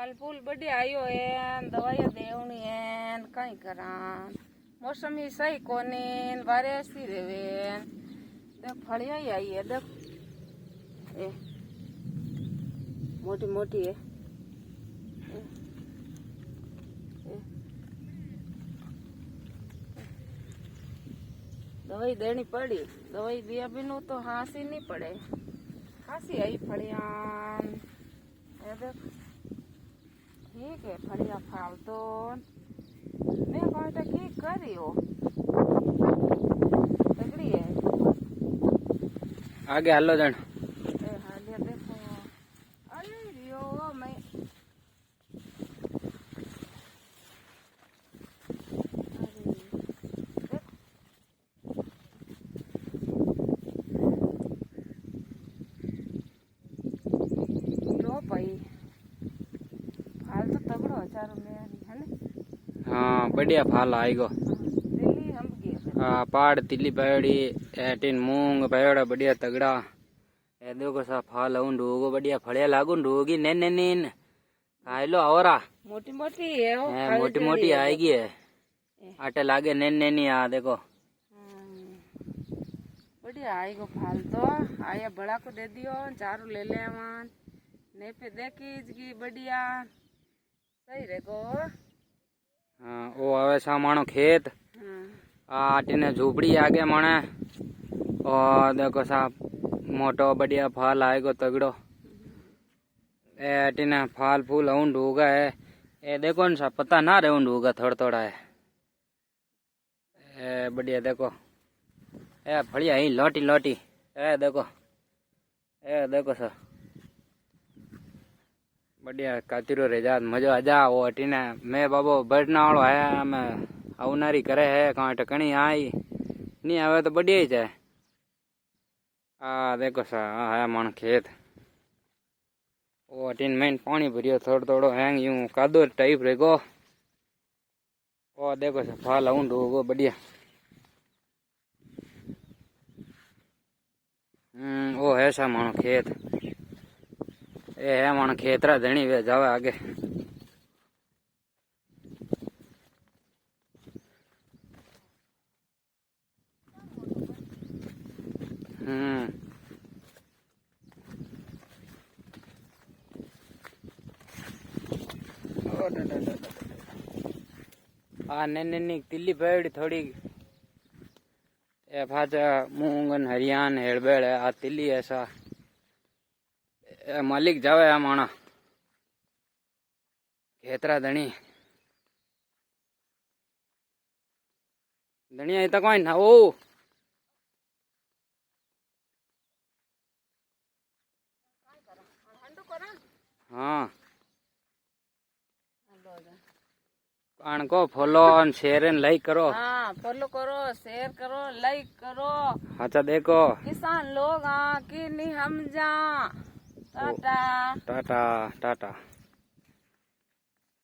फल फूल बढ़िया आयो है, दवाइयां देवनी है, कई करा मौसम ही सही कोनी, बारिश ही रेवे। देख फलिया ही आई है, देख ए मोटी मोटी है। दवाई देनी पड़ी, दवाई दिया बिनु तो हासी नहीं पड़े। हासी आई फलिया, ठीक है फलिया फाल तो मैं कहता की करी हो तगड़ी है। आगे हालो जन हालिया देखो अरे रियो मैं भाई फाल तो तगड़ो चारों में है ना। हाँ बढ़िया फाल आएगो। दिल्ली हम गए पाड़ तिल्ली पयोड़ी एटीन मूंग पयोड़ा बढ़िया तगड़ा। ए देखो सा फाल उन डूगो बढ़िया फड़िया लागू डूगी ने नीन खाइलो आवरा मोटी मोटी है वो मोटी मोटी आएगी है आटे लागे ने आ देखो बढ़िया आएगो फाल तो आया बड़ा को दे दियो चारों ले ले मान ने पे देखी इसकी बढ़िया सही रहेगो। हाँ वो आवे सा मानो खेत आटीने झूपड़ी आगे मणे और देखो सा मोटो बढ़िया फाल आएगो तगड़ो। ए आटीने फाल फूल ऊंड होगा है ए देखो न सा पता ना रहे ऊंड होगा थोड़ा थोड़ा है ए बढ़िया देखो ए फड़िया ही लोटी लोटी ए देखो सा बढ़िया कातिरो रेजात मजो आजा वो अटीने मैं बाबो बढ़ना वालो है मैं आवनारी करे है कहाँ टकनी आई नहीं आवे तो बढ़िया ही जाए। देखो सा है मन खेत वो अटीन में पानी भरियो थोड़ो थोड़ो हैंग यूं कादो टाइप रहेगो। वो देखो सा फाल ऊंड होगो बढ़िया। वो है सा मानो खेत ए है मानो खेतरा धनी वे जावे आगे। ने तिल्ली पड़ी थोड़ी ए फाचा मूंगन हरियान हेड़बेड़ है आ तिल्ली ऐसा मालिक जावे आ माना खेतरा धनी धनिया इतना कोई ना ओ हाँ कान को फॉलो और शेयर एंड लाइक करो। हाँ फॉलो करो शेयर करो लाइक करो। अच्छा देखो किसान लोग की नहीं हम जा टाटा टाटा टाटा।